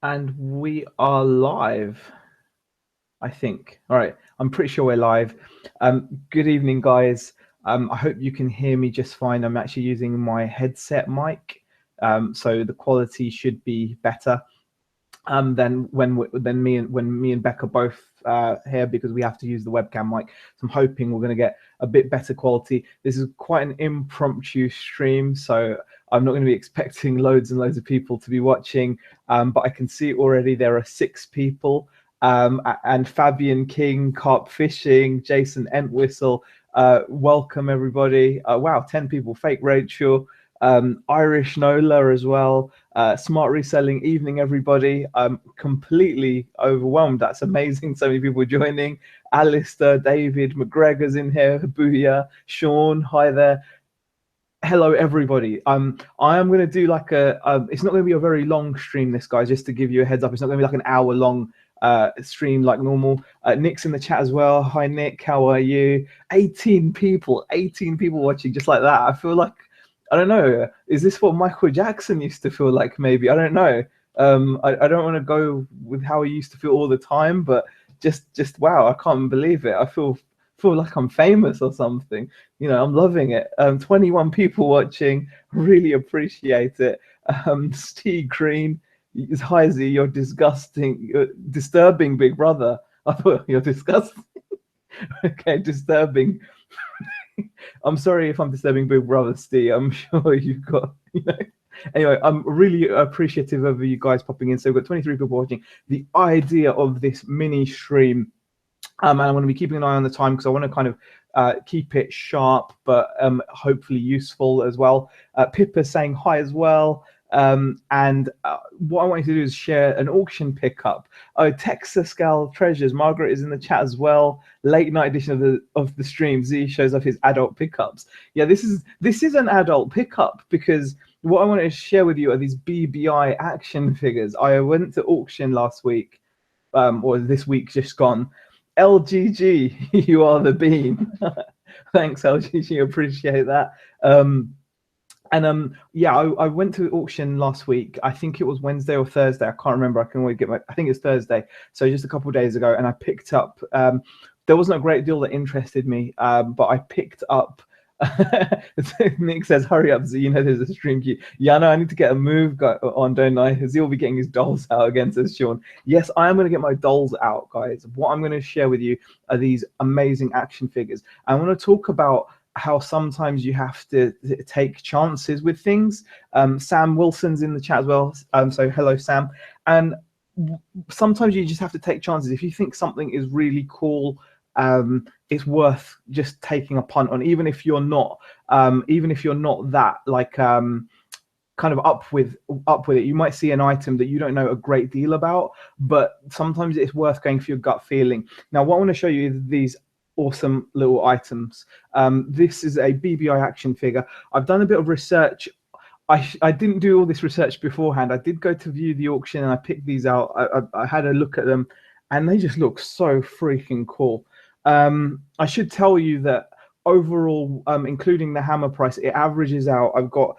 And we are live, I think. All right, I'm pretty sure we're live. Good evening, guys. I hope you can hear me just fine. I'm actually using my headset mic, so the quality should be better than when me and Becca both here, because we have to use the webcam mic. So I'm hoping we're going to get a bit better quality. This is quite an impromptu stream, so I'm not going to be expecting loads and loads of people to be watching, but I can see already there are 6 people. And Fabian King, Carp Fishing, Jason Entwistle, welcome everybody. Wow, 10 people. Fake Rachel, Irish Nola as well. Smart Reselling, evening everybody. I'm completely overwhelmed. That's amazing. So many people joining. Alistair, David, McGregor's in here. Booyah, Sean, hi there. Hello everybody. I am going to do like it's not going to be a very long stream, this, guys, just to give you a heads up. It's not going to be like an hour long stream like normal. Nick's in the chat as well. Hi Nick, how are you? 18 people watching, just like that. I feel like, I don't know, is this what Michael Jackson used to feel like? Maybe, I don't know. I don't want to go with how he used to feel all the time, but just wow, I can't believe it. I feel like I'm famous or something. I'm loving it. 21 people watching, really appreciate it. Steve Green, Heisey, you're disturbing big brother. I thought you're disgusting. Okay, disturbing. I'm sorry if I'm disturbing big brother, Steve. I'm sure you've got, Anyway, I'm really appreciative of you guys popping in. So we've got 23 people watching. The idea of this mini stream, and I'm going to be keeping an eye on the time because I want to kind of keep it sharp, but hopefully useful as well. Pippa's saying hi as well. And what I want you to do is share an auction pickup. Texas Gal Treasures, Margaret is in the chat as well. Late night edition of the stream. Z shows off his adult pickups. Yeah, this is an adult pickup, because what I want to share with you are these BBI action figures. I went to auction last week, or this week just gone. LGG, you are the bean. Thanks, LGG, appreciate that. Yeah, I went to auction last week. I think it was Wednesday or Thursday. I can't remember. I think it's Thursday. So just a couple of days ago, and I picked up. There wasn't a great deal that interested me, but I picked up. Nick says, "Hurry up, Z! You know there's a stream queue." Yeah, no, I need to get a move on, don't I? Z will be getting his dolls out again, says Sean. Yes, I am going to get my dolls out, guys. What I'm going to share with you are these amazing action figures. I want to talk about how sometimes you have to take chances with things. Sam Wilson's in the chat as well. So hello, Sam. And sometimes you just have to take chances. If you think something is really cool, it's worth just taking a punt on, even if you're not that like kind of up with it. You might see an item that you don't know a great deal about, but sometimes it's worth going for your gut feeling. Now, what I want to show you is these awesome little items. This is a BBI action figure. I've done a bit of research. I didn't do all this research beforehand. I did go to view the auction and I picked these out. I had a look at them and they just look so freaking cool. I should tell you that overall, including the hammer price, it averages out. I've got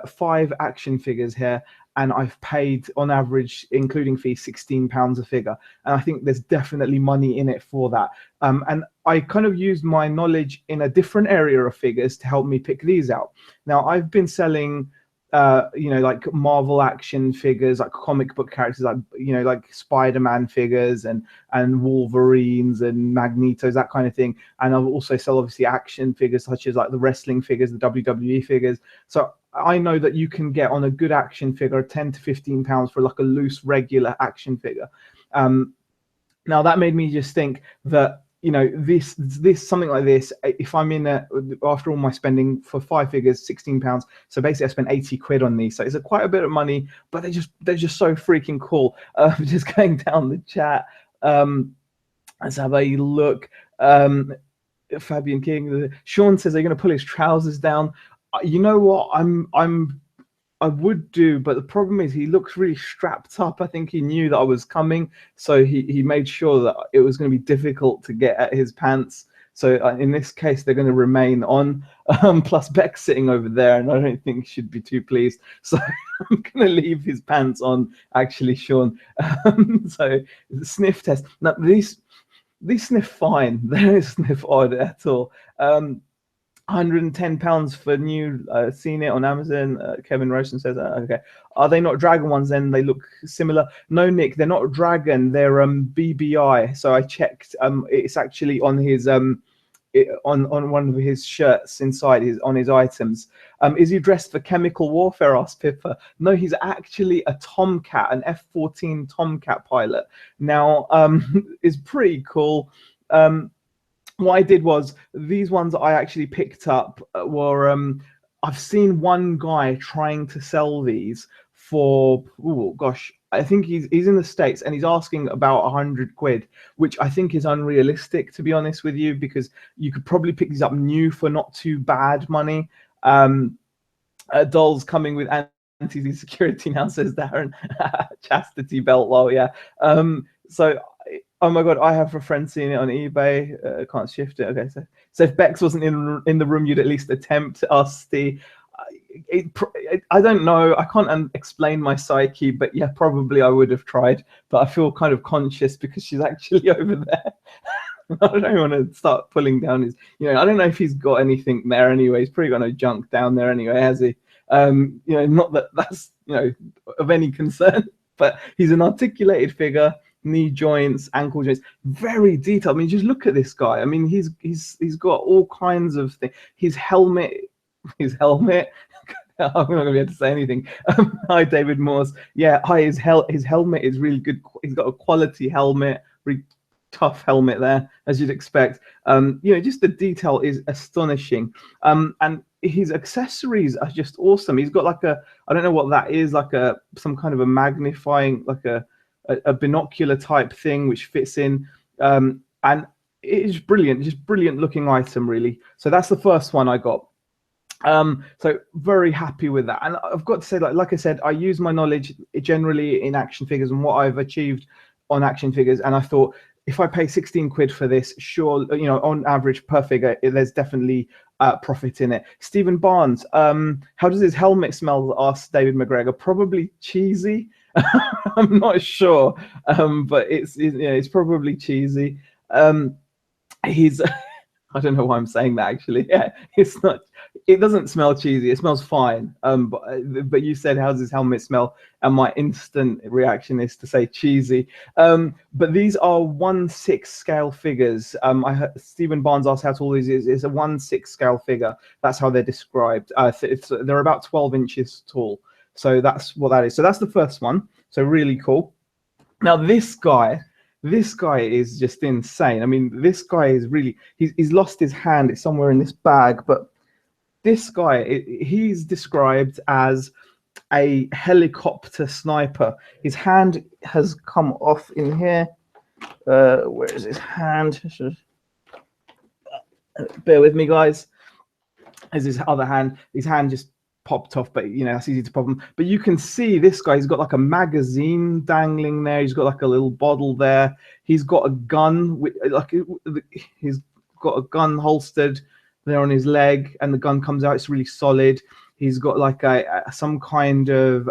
5 action figures here, and I've paid on average, including fees, £16 a figure. And I think there's definitely money in it for that. And I kind of used my knowledge in a different area of figures to help me pick these out. Now, I've been selling like Marvel action figures, like comic book characters, like like Spider-Man figures and Wolverines and Magnetos, that kind of thing. And I'll also sell obviously action figures such as like the wrestling figures, the WWE figures. So I know that you can get on a good action figure £10 to £15 for like a loose regular action figure. Now that made me just think that this something like this, if I'm in after all my spending for 5 figures, £16, so basically I spent 80 quid on these, so it's quite a bit of money, but they're just so freaking cool. Just going down the chat, let's have a look. Fabian King, Sean says they're going to pull his trousers down. You know what, I would do, but the problem is he looks really strapped up. I think he knew that I was coming, so he made sure that it was going to be difficult to get at his pants. So in this case, they're going to remain on. Plus Beck's sitting over there, and I don't think he should be too pleased. So I'm going to leave his pants on, actually, Sean. So the sniff test. Now these sniff fine. They don't sniff odd at all. £110 for new. Seen it on Amazon. Kevin Rosen says, okay. Are they not dragon ones then? They look similar. No, Nick, they're not dragon. They're BBI. So I checked. It's actually on his on one of his shirts inside on his items. Is he dressed for chemical warfare? Asked Pippa. No, he's actually a Tomcat, an F-14 Tomcat pilot. Now, is pretty cool. What I did was, these ones I actually picked up were I've seen one guy trying to sell these for, oh gosh, I think he's in the States, and he's asking about 100 quid, which I think is unrealistic, to be honest with you, because you could probably pick these up new for not too bad money. Dolls coming with anti-security now, says Darren. Chastity belt, well, yeah. So oh my god, I have a friend seeing it on eBay. Can't shift it. Okay, so if Bex wasn't in the room, you'd at least attempt. Ask Steve. I don't know. I can't explain my psyche, but yeah, probably I would have tried. But I feel kind of conscious because she's actually over there. I don't want to start pulling down his. I don't know if he's got anything there anyway. He's probably got no junk down there anyway, has he? Not that that's of any concern. But he's an articulated figure. Knee joints, ankle joints, very detailed. I mean, just look at this guy. I mean, he's got all kinds of things. His helmet. I'm not going to be able to say anything. Hi, David Morse. Yeah, hi. His helmet is really good. He's got a quality helmet, really tough helmet there, as you'd expect. Just the detail is astonishing. And his accessories are just awesome. He's got like I don't know what that is, like some kind of a magnifying, like a binocular type thing which fits in, and it is brilliant, just brilliant looking item, really. So that's the first one I got. So very happy with that. And I've got to say, like I said, I use my knowledge generally in action figures and what I've achieved on action figures, and I thought, if I pay 16 quid for this, sure, on average per figure, there's definitely profit in it. Stephen Barnes, how does his helmet smell? Asked David McGregor. Probably cheesy. I'm not sure, but it's probably cheesy. He's I don't know why I'm saying that, actually. Yeah, it's not. It doesn't smell cheesy. It smells fine. But you said, how's his helmet smell? And my instant reaction is to say cheesy. But these are 1/6 scale figures. I heard Stephen Barnes asked how tall these is. It's a 1/6 scale figure. That's how they're described. They're about 12 inches tall. So that's what that is. So that's the first one. So really cool. Now this guy is just insane. I mean, this guy is really, he's lost his hand. It's somewhere in this bag. But this guy, he's described as a helicopter sniper. His hand has come off in here. Where is his hand? Bear with me, guys. Is his other hand? His hand just popped off, but that's easy to pop him. But you can see this guy, he's got like a magazine dangling there. He's got like a little bottle there. He's got a gun, he's got a gun holstered there on his leg, and the gun comes out. It's really solid. He's got like some kind of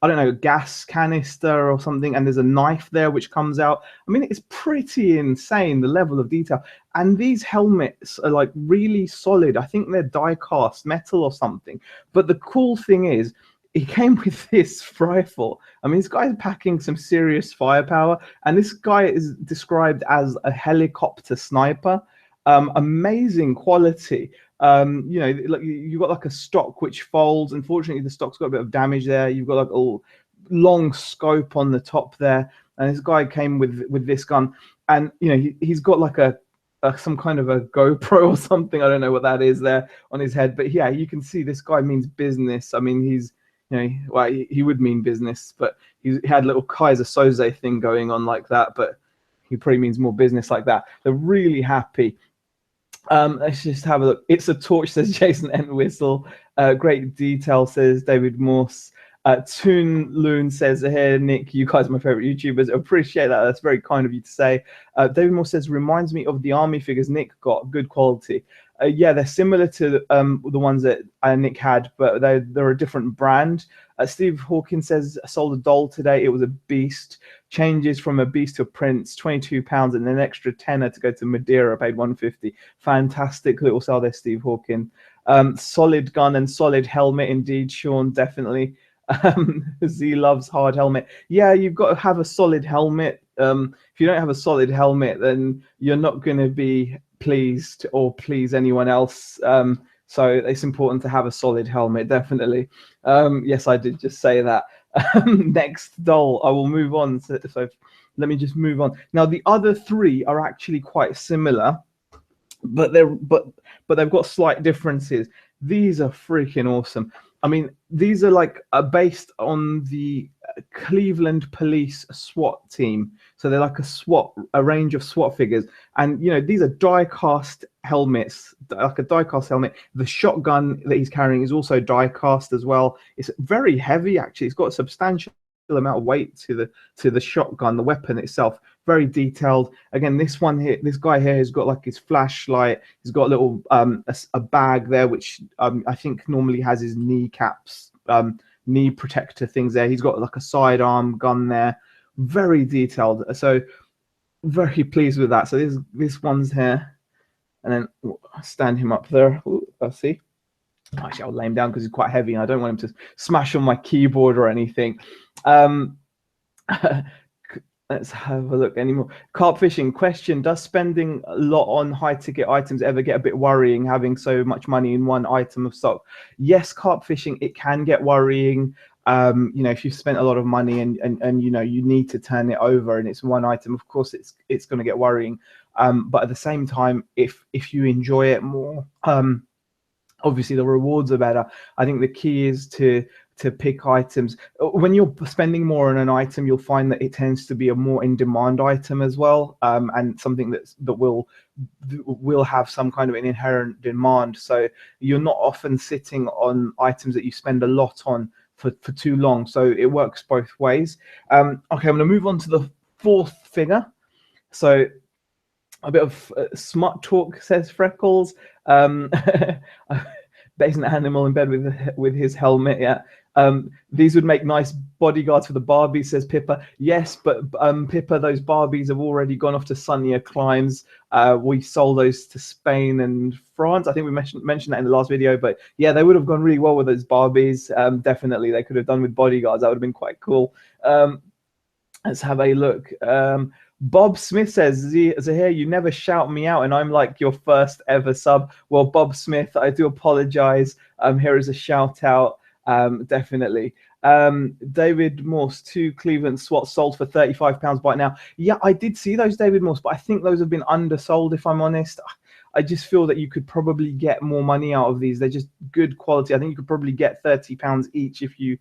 I don't know, gas canister or something, and there's a knife there which comes out. I mean, it's pretty insane, the level of detail. And these helmets are like really solid. I think they're die-cast metal or something. But the cool thing is, he came with this rifle. I mean, this guy's packing some serious firepower, and this guy is described as a helicopter sniper. Amazing quality. Like you've got like a stock which folds. Unfortunately, the stock's got a bit of damage there. You've got like a long scope on the top there, and this guy came with this gun, and he's got like some kind of a GoPro or something. I don't know what that is there on his head, but yeah, you can see this guy means business. I mean, he's he would mean business, but he had a little Kaiser Soze thing going on like that, but he probably means more business like that. They're really happy. Let's just have a look. It's a torch, says Jason Entwistle. Great detail, says David Morse. Toon Loon says here, Nick, you guys are my favorite YouTubers. Appreciate that. That's very kind of you to say. David Moore says, reminds me of the army figures Nick got, good quality. Yeah, they're similar to the ones that Nick had, but they're a different brand. Steve Hawkins says, I sold a doll today. It was a beast. Changes from a beast to a prince, £22, and an extra tenner to go to Madeira. Paid £150. Fantastic little sell there, Steve Hawkins. Solid gun and solid helmet, indeed, Sean, definitely. Z loves hard helmet. Yeah, you've got to have a solid helmet. If you don't have a solid helmet, then you're not going to be pleased or please anyone else. So it's important to have a solid helmet, definitely. Yes, I did just say that. Next doll, I will move on. So let me just move on. Now, the other three are actually quite similar, but they've got slight differences. These are freaking awesome. I mean, these are like based on the Cleveland Police SWAT team. So they're like a range of SWAT figures. And, you know, these are die-cast helmets, like a die-cast helmet. The shotgun that he's carrying is also die-cast as well. It's very heavy, actually. It's got a substantial amount of weight to the shotgun, the weapon itself. Very detailed. Again, this one here, this guy here has got like his flashlight. He's got a little a bag there, which I think normally has his kneecaps, knee protector things there. He's got like a sidearm gun there. Very detailed. So very pleased with that. So this one's here, and then I'll stand him up there. Ooh, I'll see. Actually, I'll lay him down because he's quite heavy, and I don't want him to smash on my keyboard or anything. Let's have a look anymore. Carp fishing question: does spending a lot on high-ticket items ever get a bit worrying, having so much money in one item of stock? Yes, carp fishing, it can get worrying. You know, if you've spent a lot of money and you know you need to turn it over and it's one item, of course it's going to get worrying. But at the same time, if you enjoy it more, obviously the rewards are better. I think the key is to pick items. When you're spending more on an item, you'll find that it tends to be a more in-demand item as well, and something that will have some kind of an inherent demand. So you're not often sitting on items that you spend a lot on for too long. So it works both ways. Okay, I'm going to move on to the fourth figure. So a bit of smut talk, says Freckles. There's an animal in bed with his helmet. Yeah. These would make nice bodyguards for the Barbies, says Pippa. Yes, but Pippa, those Barbies have already gone off to sunnier climes. We sold those to Spain and France. I think we mentioned that in the last video. But yeah, they would have gone really well with those Barbies. Definitely, they could have done with bodyguards. That would have been quite cool. Let's have a look. Bob Smith says, Zahir, you never shout me out, and I'm like your first ever sub. Well, Bob Smith, I do apologize. Here is a shout out. Definitely. David Morse, 2 Cleveland SWAT sold for £35 by now. Yeah, I did see those, David Morse, but I think those have been undersold, if I'm honest. I just feel that you could probably get more money out of these. They're just good quality. I think you could probably get £30 each if you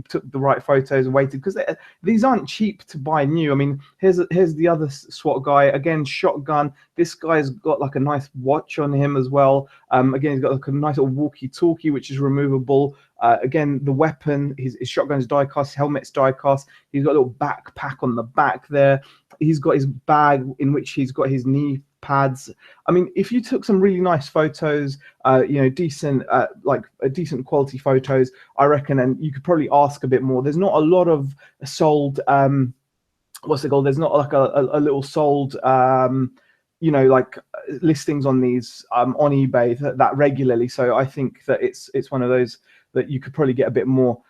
took the right photos and waited, because these aren't cheap to buy new. I mean, here's the other SWAT guy, again, shotgun. This guy's got like a nice watch on him as well. Again, he's got like a nice little walkie-talkie which is removable. Again, the weapon, his shotgun is die-cast, helmet's die-cast. He's got a little backpack on the back there. He's got his bag in which he's got his knee pads. I mean, if you took some really nice photos, you know, decent quality photos, I reckon, and you could probably ask a bit more. There's not a lot of sold, what's it called? There's not like a little sold, you know, like listings on these on eBay that regularly. So I think that it's one of those that you could probably get a bit more.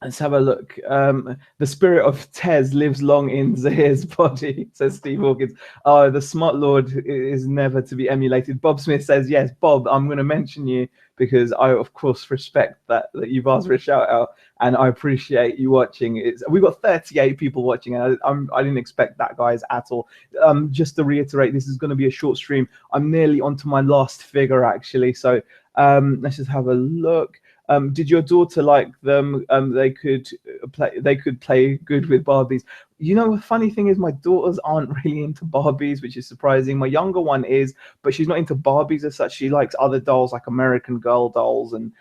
Let's have a look. The spirit of Tez lives long in Zahir's body, says Steve Hawkins. Oh, the smart lord is never to be emulated. Bob Smith says, yes, Bob, I'm going to mention you because I, of course, respect that you've asked for a shout out, and I appreciate you watching. We've got 38 people watching, and I didn't expect that, guys, at all. Just to reiterate, this is going to be a short stream. I'm nearly onto my last figure, actually. So let's just have a look. Did your daughter like them? They could play good with Barbies. You know, the funny thing is my daughters aren't really into Barbies, which is surprising. My younger one is, but she's not into Barbies as such. She likes other dolls like American Girl dolls, and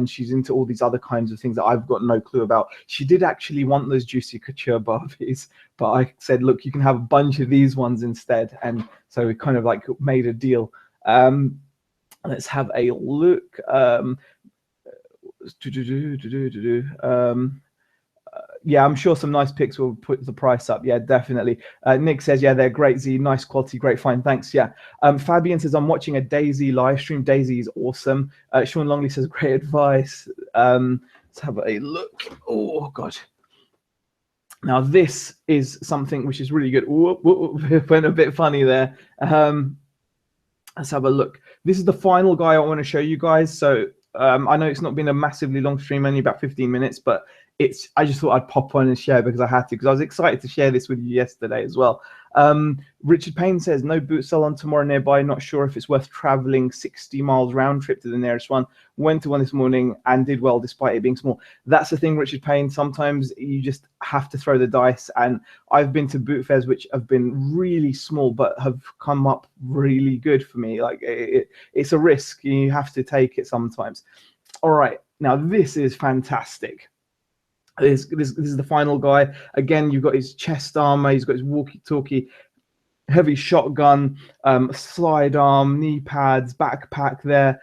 she's into all these other kinds of things that I've got no clue about. She did actually want those Juicy Couture Barbies, but I said, look, you can have a bunch of these ones instead. And so we kind of like made a deal. Let's have a look. Yeah, I'm sure some nice pics will put the price up. Yeah, definitely. Nick says, yeah, they're great, Z. Nice quality, great find. Thanks. Yeah. Fabian says, I'm watching a Daisy live stream. Daisy is awesome. Sean Longley says, great advice. Let's have a look. Oh, God. Now, this is something which is really good. Went a bit funny there. Let's have a look. This is the final guy I want to show you guys. So I know it's not been a massively long stream, only about 15 minutes, but I just thought I'd pop on and share because I had to, because I was excited to share this with you yesterday as well. Richard Payne says, no boot salon tomorrow nearby. Not sure if it's worth traveling 60 miles round trip to the nearest one. Went to one this morning and did well despite it being small. That's the thing, Richard Payne. Sometimes you just have to throw the dice. And I've been to boot fairs which have been really small but have come up really good for me. Like it's a risk. You have to take it sometimes. All right. Now this is fantastic. This is the final guy. Again, you've got his chest armor. He's got his walkie-talkie, heavy shotgun, slide arm, knee pads, backpack there.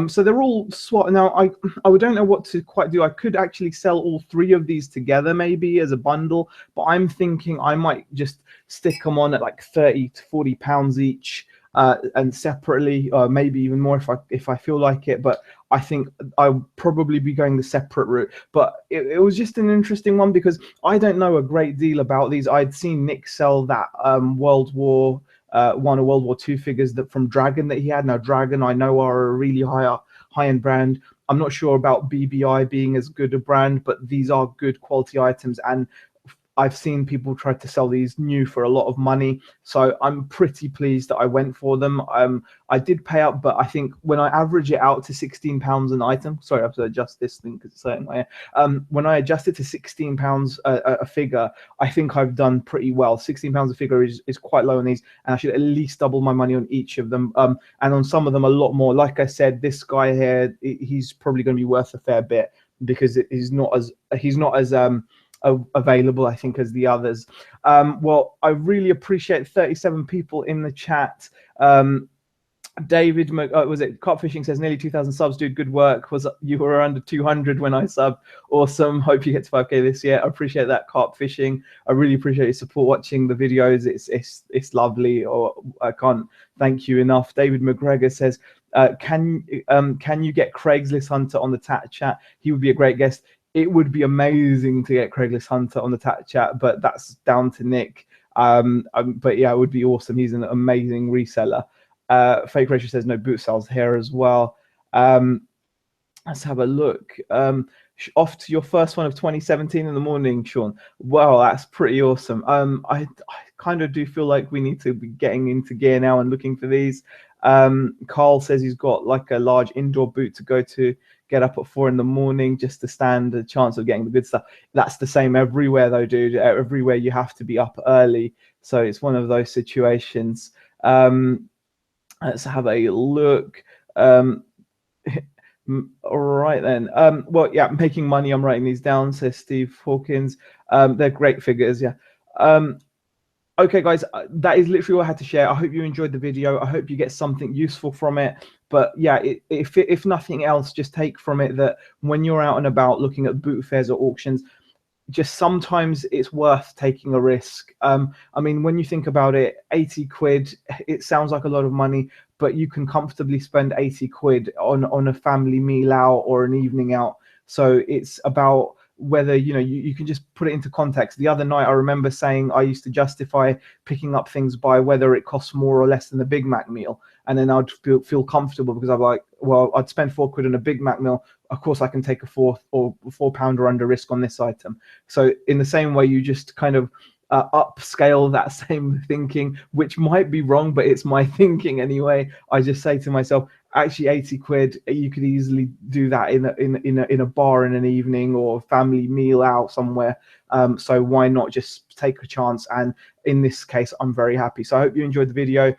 So they're all SWAT. Now, I don't know what to quite do. I could actually sell all three of these together maybe as a bundle, but I'm thinking I might just stick them on at like 30 to 40 pounds each. And separately, maybe even more if I feel like it. But I think I'll probably be going the separate route. But it was just an interesting one because I don't know a great deal about these. I'd seen Nick sell that World War I or World War II figures that from Dragon that he had. Now Dragon I know are a really high-end brand. I'm not sure about BBI being as good a brand, but these are good quality items, and I've seen people try to sell these new for a lot of money, so I'm pretty pleased that I went for them. I did pay up, but I think when I average it out to £16 an item, sorry, I have to adjust this thing because it's saying when I adjust it to £16 a figure, I think I've done pretty well. £16 a figure is quite low on these, and I should at least double my money on each of them, and on some of them a lot more. Like I said, this guy here, he's probably going to be worth a fair bit because he's not as available, I think, as the others. Well, I really appreciate 37 people in the chat. David, was it Carp Fishing says nearly 2,000 subs, dude. Good work. You were under 200 when I subbed. Awesome. Hope you get to 5K this year. I appreciate that, Carp Fishing. I really appreciate your support watching the videos. It's lovely. Or I can't thank you enough. David McGregor says, can you get Craigslist Hunter on the chat? He would be a great guest. It would be amazing to get Craigslist Hunter on the chat, but that's down to Nick. But yeah, it would be awesome. He's an amazing reseller. Fake Ratio says no boot sales here as well. Let's have a look. Off to your first one of 2017 in the morning, Sean. Wow, that's pretty awesome. I kind of do feel like we need to be getting into gear now and looking for these. Carl says he's got like a large indoor boot to go to, get up at 4 in the morning just to stand a chance of getting the good stuff. That's the same everywhere though, dude. Everywhere you have to be up early. So it's one of those situations. Let's have a look. All right then. Well, yeah, making money. I'm writing these down, says Steve Hawkins. They're great figures, yeah. Okay, guys, that is literally what I had to share. I hope you enjoyed the video. I hope you get something useful from it. But yeah, if nothing else, just take from it that when you're out and about looking at boot fairs or auctions, just sometimes it's worth taking a risk. I mean, when you think about it, 80 quid, it sounds like a lot of money, but you can comfortably spend 80 quid on a family meal out or an evening out. So it's about whether, you know, you can just put it into context. The other night, I remember saying I used to justify picking up things by whether it costs more or less than the Big Mac meal. And then I'd feel comfortable because I'm like, well, I'd spend £4 on a Big Mac meal. Of course, I can take a £4 under risk on this item. So in the same way, you just kind of upscale that same thinking, which might be wrong, but it's my thinking anyway. I just say to myself, actually 80 quid, you could easily do that in a bar in an evening or a family meal out somewhere. So why not just take a chance? And in this case, I'm very happy. So I hope you enjoyed the video.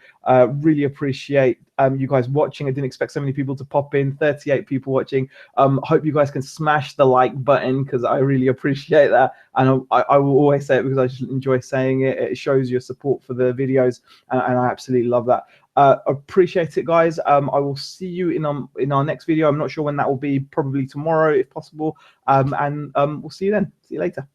Really appreciate you guys watching. I didn't expect so many people to pop in. 38 people watching. Hope you guys can smash the like button, because I really appreciate that. And I will always say it because I just enjoy saying it. It shows your support for the videos, and I absolutely love that. Appreciate it, guys. I will see you in our next video. I'm not sure when that will be, probably tomorrow if possible. And we'll see you then. See you later.